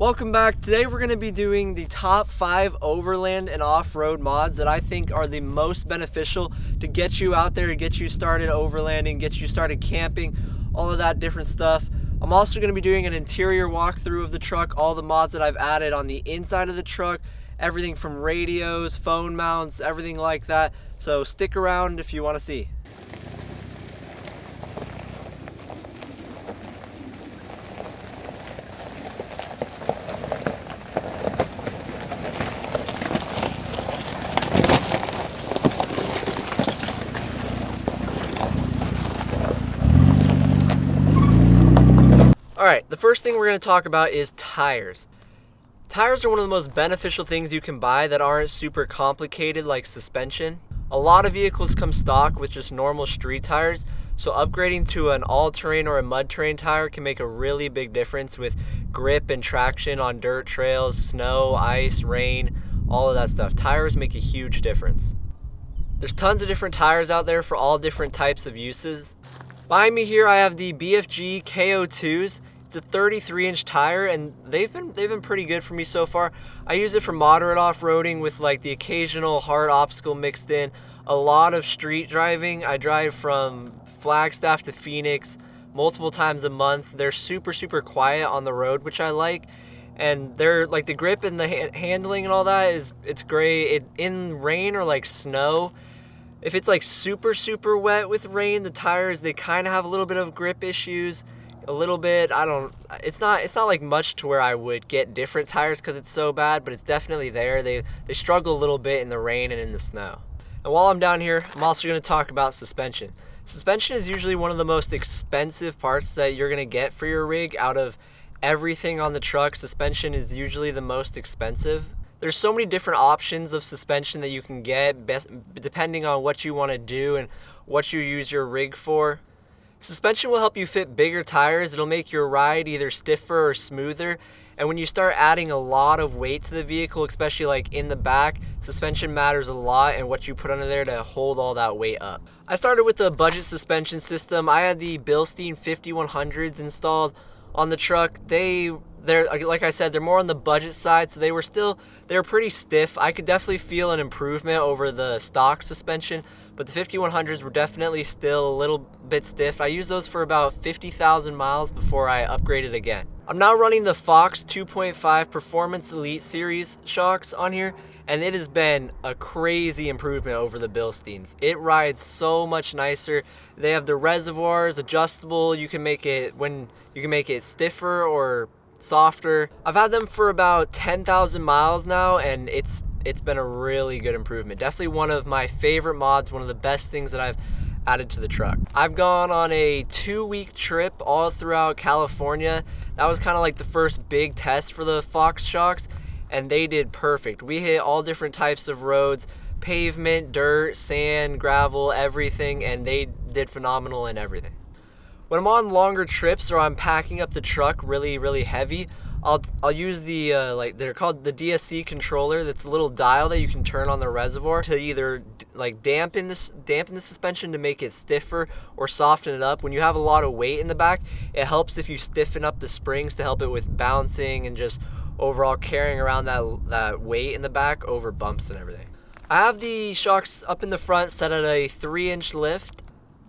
Welcome back. Today we're going to be doing the top 5 overland and off-road mods that I think are the most beneficial to get you out there, to get you started overlanding, get you started camping, all of that different stuff. I'm also going to be doing an interior walkthrough of the truck, all the mods that I've added on the inside of the truck, everything from radios, phone mounts, everything like that. So stick around if you want to see. Alright, the first thing we're going to talk about is tires. Tires are one of the most beneficial things you can buy that aren't super complicated like suspension. A lot of vehicles come stock with just normal street tires, so upgrading to an all-terrain or a mud-terrain tire can make a really big difference with grip and traction on dirt trails, snow, ice, rain, all of that stuff. Tires make a huge difference. There's tons of different tires out there for all different types of uses. Behind me here I have the BFG KO2s. It's a 33-inch tire and they've been pretty good for me so far. I use it for moderate off-roading with like the occasional hard obstacle mixed in. A lot of street driving. I drive from Flagstaff to Phoenix multiple times a month. They're super quiet on the road, which I like. And they're like the grip and the handling and all that it's great. In rain or like snow, if it's like super wet with rain, the tires, they kind of have a little bit of grip issues. A little bit, it's not like much to where I would get different tires because it's so bad, but it's definitely there. They struggle a little bit in the rain and in the snow. And while I'm down here, I'm also going to talk about suspension. Suspension is usually one of the most expensive parts that you're going to get for your rig. Out of everything on the truck, suspension is usually the most expensive. There's so many different options of suspension that you can get depending on what you want to do and what you use your rig for. Suspension will help you fit bigger tires. It'll make your ride either stiffer or smoother. And when you start adding a lot of weight to the vehicle, especially like in the back, suspension matters a lot and what you put under there to hold all that weight up. I started with the budget suspension system. I had the Bilstein 5100s installed on the truck. They're like I said, they're more on the budget side, so they were pretty stiff. I could definitely feel an improvement over the stock suspension, but the 5100s were definitely still a little bit stiff. I used those for about 50,000 miles before I upgraded again. I'm now running the Fox 2.5 Performance Elite Series shocks on here, and it has been a crazy improvement over the Bilsteins. It rides so much nicer. They have the reservoirs adjustable. You can make it stiffer or softer. I've had them for about 10,000 miles now, and it's been a really good improvement. Definitely one of my favorite mods, one of the best things that I've added to the truck. I've gone on a 2-week trip all throughout California. That was kind of like the first big test for the Fox shocks, and they did perfect. We hit all different types of roads, pavement, dirt, sand, gravel, everything, and they did phenomenal in everything. When I'm on longer trips or I'm packing up the truck really heavy, I'll use the they're called the DSC controller. That's a little dial that you can turn on the reservoir to either like dampen the suspension to make it stiffer or soften it up. When you have a lot of weight in the back, it helps if you stiffen up the springs to help it with bouncing and just overall carrying around that weight in the back over bumps and everything. I have the shocks up in the front set at a 3-inch lift.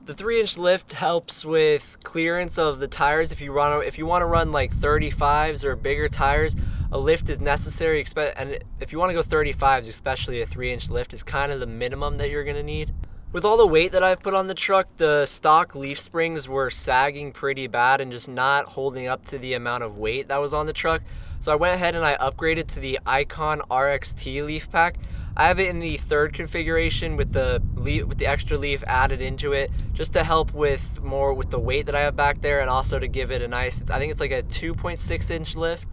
The 3-inch lift helps with clearance of the tires. If you want to run like 35s or bigger tires, a lift is necessary. And if you want to go 35s, especially a 3-inch lift is kind of the minimum that you're going to need. With all the weight that I've put on the truck, the stock leaf springs were sagging pretty bad and just not holding up to the amount of weight that was on the truck. So I went ahead and I upgraded to the Icon RXT leaf pack. I have it in the 3rd configuration with the extra leaf added into it, just to help with the weight that I have back there, and also to give it a nice, I think it's like a 2.6-inch lift,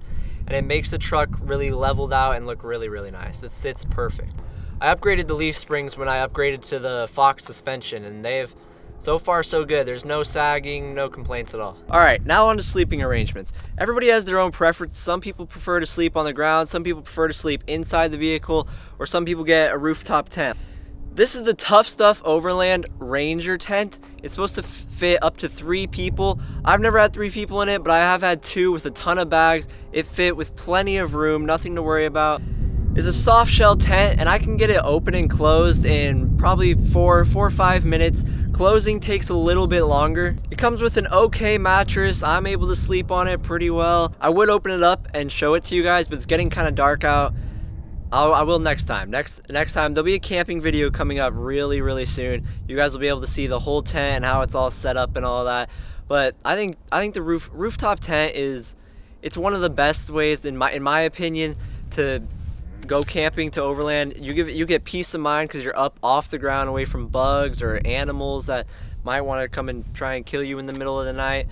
and it makes the truck really leveled out and look really nice. It sits perfect. I upgraded the leaf springs when I upgraded to the Fox suspension, and they've so far so good. There's no sagging, no complaints at all. Alright, now on to sleeping arrangements. Everybody has their own preference. Some people prefer to sleep on the ground, some people prefer to sleep inside the vehicle, or some people get a rooftop tent. This is the Tough Stuff Overland Ranger tent. It's supposed to fit up to 3 people. I've never had 3 people in it, but I have had 2 with a ton of bags. It fit with plenty of room, nothing to worry about. It's a soft shell tent, and I can get it open and closed in probably 4 or 5 minutes. Closing takes a little bit longer. It comes with an okay mattress. I'm able to sleep on it pretty well. I would open it up and show it to you guys, but it's getting kind of dark out. I will next time. Next time there'll be a camping video coming up really soon. You guys will be able to see the whole tent and how it's all set up and all that. But I think the rooftop tent it's one of the best ways in my opinion to go camping, to Overland. You get peace of mind because you're up off the ground, away from bugs or animals that might want to come and try and kill you in the middle of the night.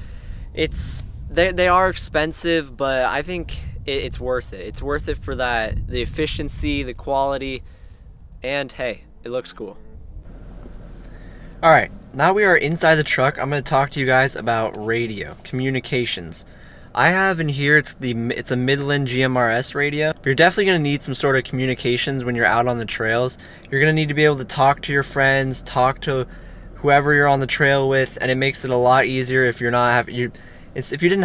They are expensive, but I think it's worth it. It's worth it for the efficiency, the quality, and hey, it looks cool. All right, now we are inside the truck. I'm going to talk to you guys about radio, communications. I have in here, it's a Midland GMRS radio. You're definitely going to need some sort of communications when you're out on the trails. You're going to need to be able to talk to your friends, talk to whoever you're on the trail with, and it makes it a lot easier if you're not if you don't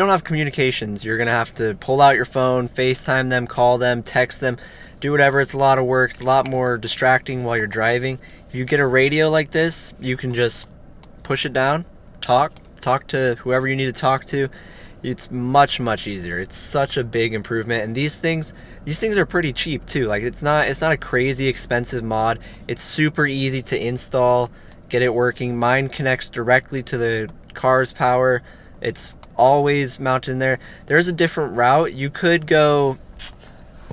have communications. You're gonna have to pull out your phone, FaceTime them, call them, text them, do whatever. It's a lot of work. It's a lot more distracting while you're driving. If you get a radio like this, you can just push it down, talk to whoever you need to talk to. It's much easier. It's such a big improvement, and these things are pretty cheap too. Like it's not a crazy expensive mod. It's super easy to install, get it working. Mine connects directly to the car's power. It's always mounted in there. There's a different route. You could go,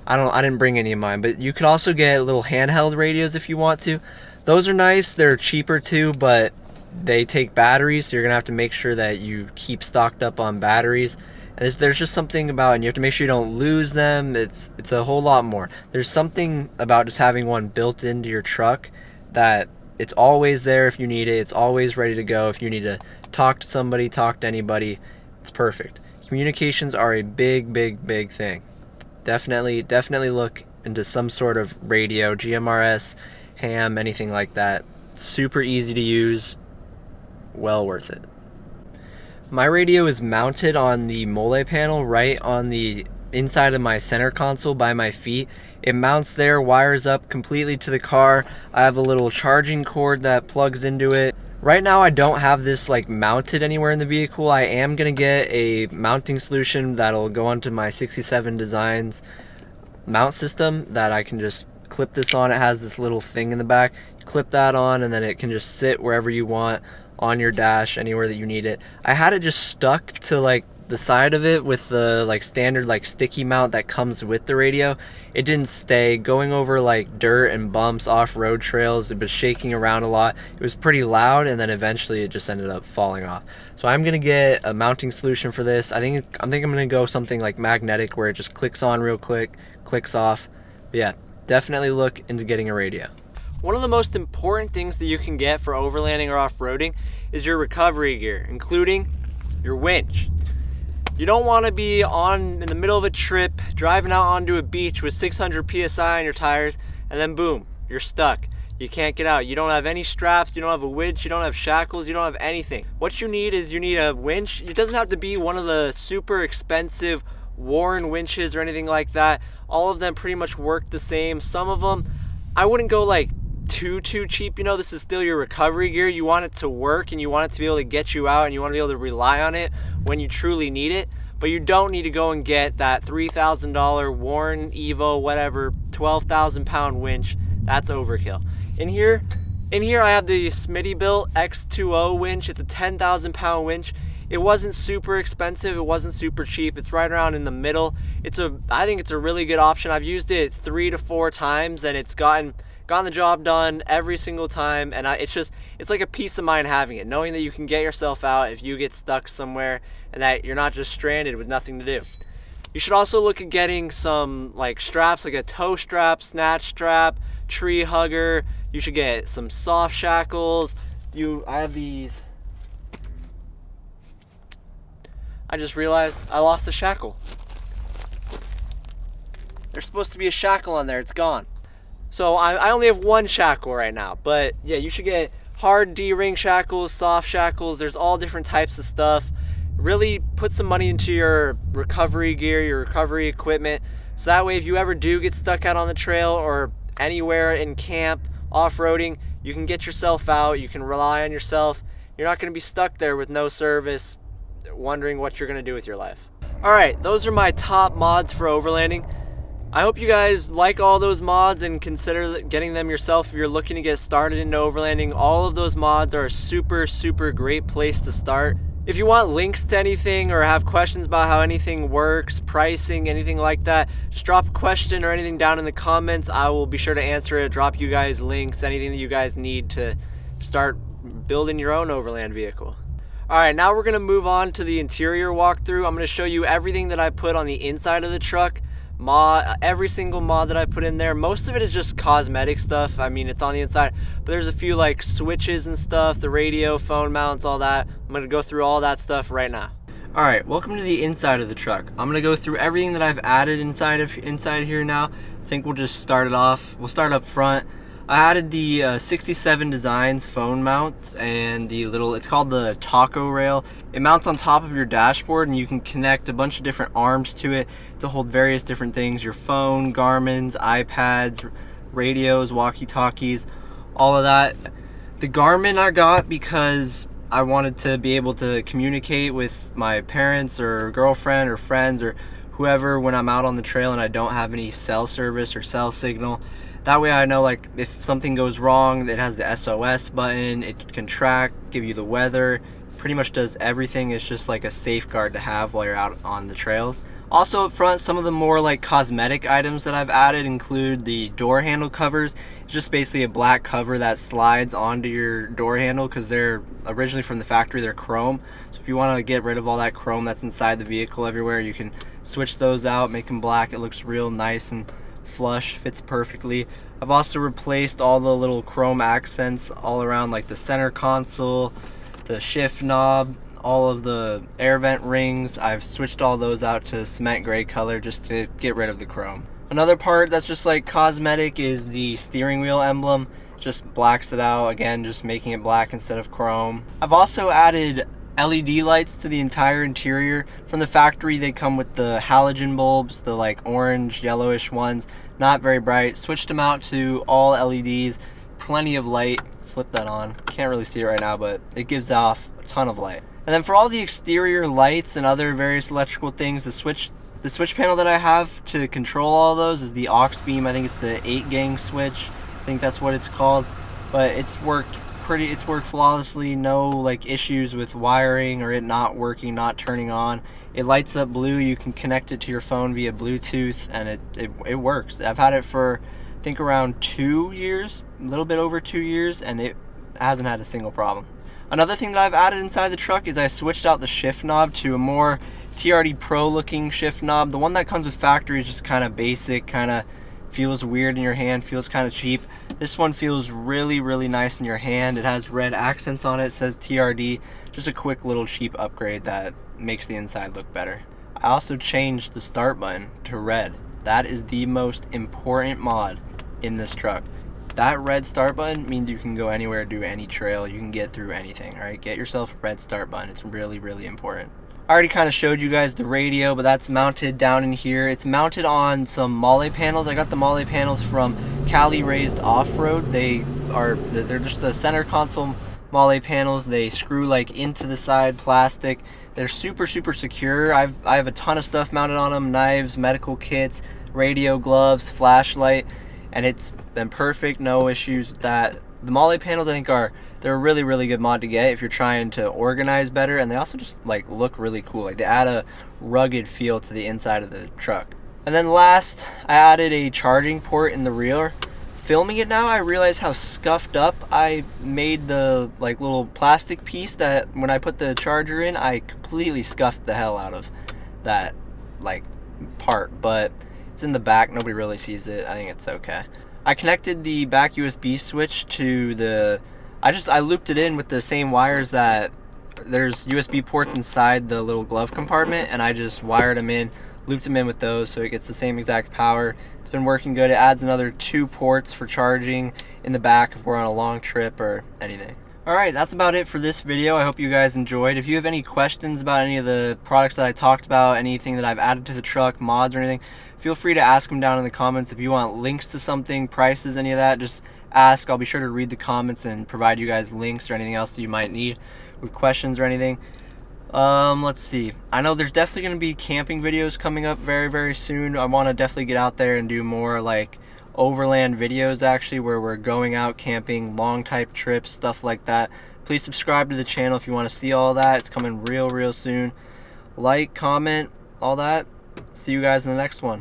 I didn't bring any of mine, but you could also get little handheld radios if you want to. Those are nice. They're cheaper too, but they take batteries, so you're gonna have to make sure that you keep stocked up on batteries. And there's just something about it, and you have to make sure you don't lose them. It's a whole lot more. There's something about just having one built into your truck that it's always there if you need it. It's always ready to go if you need to talk to somebody, talk to anybody. It's perfect. Communications are a big thing. Definitely look into some sort of radio, GMRS, ham, anything like that. Super easy to use, well worth it. My radio is mounted on the mole panel right on the inside of my center console by my feet. It mounts there, wires up completely to the car. I have a little charging cord that plugs into it. Right now I don't have this like mounted anywhere in the vehicle. I am gonna get a mounting solution that'll go onto my 67 Designs mount system that I can just clip this on. It has this little thing in the back. You clip that on and then it can just sit wherever you want on your dash, anywhere that you need it. I had it just stuck to like the side of it with the like standard like sticky mount that comes with the radio. It didn't stay. Going over like dirt and bumps, off-road trails, it was shaking around a lot. It was pretty loud, and then eventually it just ended up falling off. So I'm gonna get a mounting solution for this. I think I'm gonna go something like magnetic, where it just clicks on real quick, clicks off. But yeah, definitely look into getting a radio. One of the most important things that you can get for overlanding or off-roading is your recovery gear, including your winch. You don't want to be in the middle of a trip, driving out onto a beach with 600 PSI on your tires, and then boom, you're stuck. You can't get out. You don't have any straps, you don't have a winch, you don't have shackles, you don't have anything. What you need is a winch. It doesn't have to be one of the super expensive Warren winches or anything like that. All of them pretty much work the same. Some of them, I wouldn't go like too cheap. You know, this is still your recovery gear. You want it to work and you want it to be able to get you out, and you want to be able to rely on it when you truly need it. But you don't need to go and get that $3,000 Warren Evo whatever 12,000 pound winch. That's overkill. In here I have the Smittybilt X2O winch. It's a 10,000 pound winch. It wasn't super expensive, it wasn't super cheap. It's right around in the middle. I think it's a really good option. I've used it 3 to 4 times and it's gotten the job done every single time, and it's like a peace of mind having it, knowing that you can get yourself out if you get stuck somewhere and that you're not just stranded with nothing to do. You should also look at getting some like straps, like a toe strap, snatch strap, tree hugger. You should get some soft shackles. I have these. I just realized I lost the shackle. There's supposed to be a shackle on there, it's gone. So I only have one shackle right now, but yeah, you should get hard D-ring shackles, soft shackles. There's all different types of stuff. Really put some money into your recovery gear, your recovery equipment, so that way if you ever do get stuck out on the trail or anywhere in camp, off-roading, you can get yourself out, you can rely on yourself. You're not going to be stuck there with no service, wondering what you're going to do with your life. Alright, those are my top mods for overlanding. I hope you guys like all those mods and consider getting them yourself if you're looking to get started into overlanding. All of those mods are a super great place to start. If you want links to anything or have questions about how anything works, pricing, anything like that, just drop a question or anything down in the comments. I will be sure to answer it, drop you guys links, anything that you guys need to start building your own overland vehicle. Alright, now we're going to move on to the interior walkthrough. I'm going to show you everything that I put on the inside of the truck. Every single mod that I put in there. Most of it is just cosmetic stuff. I mean, it's on the inside, but there's a few like switches and stuff, the radio, phone mounts, all that. I'm going to go through all that stuff right now. Alright, welcome to the inside of the truck. I'm going to go through everything that I've added inside here now. I think we'll just start it off. We'll start up front. I added the 67 Designs phone mount and the little, it's called the taco rail. It mounts on top of your dashboard and you can connect a bunch of different arms to it to hold various different things, your phone, Garmin's, iPads, radios, walkie-talkies, all of that. The Garmin I got because I wanted to be able to communicate with my parents or girlfriend or friends or whoever when I'm out on the trail and I don't have any cell service or cell signal. That way I know, like, if something goes wrong, it has the SOS button, it can track, give you the weather, pretty much does everything. It's just like a safeguard to have while you're out on the trails. Also up front, some of the more like cosmetic items that I've added include the door handle covers. It's just basically a black cover that slides onto your door handle because they're originally from the factory, they're chrome. So if you want to get rid of all that chrome that's inside the vehicle everywhere, you can switch those out, make them black. It looks real nice and flush, fits perfectly. I've also replaced all the little chrome accents all around, like the center console, the shift knob, all of the air vent rings. I've switched all those out to cement gray color just to get rid of the chrome. Another part that's just like cosmetic is the steering wheel emblem. Just blacks it out, again, just making it black instead of chrome. I've also added LED lights to the entire interior. From the factory they come with the halogen bulbs, the like orange yellowish ones, not very bright. Switched them out to all LEDs, plenty of light. Flip that on, can't really see it right now, but it gives off a ton of light. And then for all the exterior lights and other various electrical things, the switch panel that I have to control all those is the aux beam. I think it's the 8-gang switch, I think that's what it's called, but it's worked flawlessly. No like issues with wiring or it not working, not turning on. It lights up blue. You can connect it to your phone via Bluetooth and it works. I've had it for I think around 2 years, a little bit over 2 years, and it hasn't had a single problem. Another thing that I've added inside the truck is I switched out the shift knob to a more TRD Pro looking shift knob. The one that comes with factory is just kind of basic, kind of feels weird in your hand, feels kind of cheap. This one feels really nice in your hand. It has red accents on it, it says TRD. Just a quick little cheap upgrade that makes the inside look better. I also changed the start button to red. That is the most important mod in this truck. That red start button means you can go anywhere, do any trail, you can get through anything. Alright, get yourself a red start button. It's really important. I already kind of showed you guys the radio, but that's mounted down in here. It's mounted on some Mahle panels. I got the Mahle panels from Cali Raised Off-Road. They're just the center console Mahle panels. They screw like into the side plastic. They're super secure. I have a ton of stuff mounted on them, knives, medical kits, radio, gloves, flashlight, and it's been perfect, no issues with that. The Mahle panels I think they're a really good mod to get if you're trying to organize better, and they also just like look really cool. Like they add a rugged feel to the inside of the truck. And then last, I added a charging port in the rear. Filming it now, I realized how scuffed up I made the like little plastic piece that when I put the charger in, I completely scuffed the hell out of that like part, but it's in the back, nobody really sees it. I think it's okay. I connected the back USB switch to the, I looped it in with the same wires that there's USB ports inside the little glove compartment, and I just wired them in, looped them in with those so it gets the same exact power. It's been working good. It adds another 2 ports for charging in the back if we're on a long trip or anything. Alright, that's about it for this video. I hope you guys enjoyed. If you have any questions about any of the products that I talked about, anything that I've added to the truck, mods or anything, feel free to ask them down in the comments. If you want links to something, prices, any of that, just ask. I'll be sure to read the comments and provide you guys links or anything else that you might need with questions or anything. Let's see. I know there's definitely going to be camping videos coming up very soon. I want to definitely get out there and do more like overland videos, actually, where we're going out camping, long type trips, stuff like that. Please subscribe to the channel if you want to see all that. It's coming real soon. Like, comment, all that. See you guys in the next one.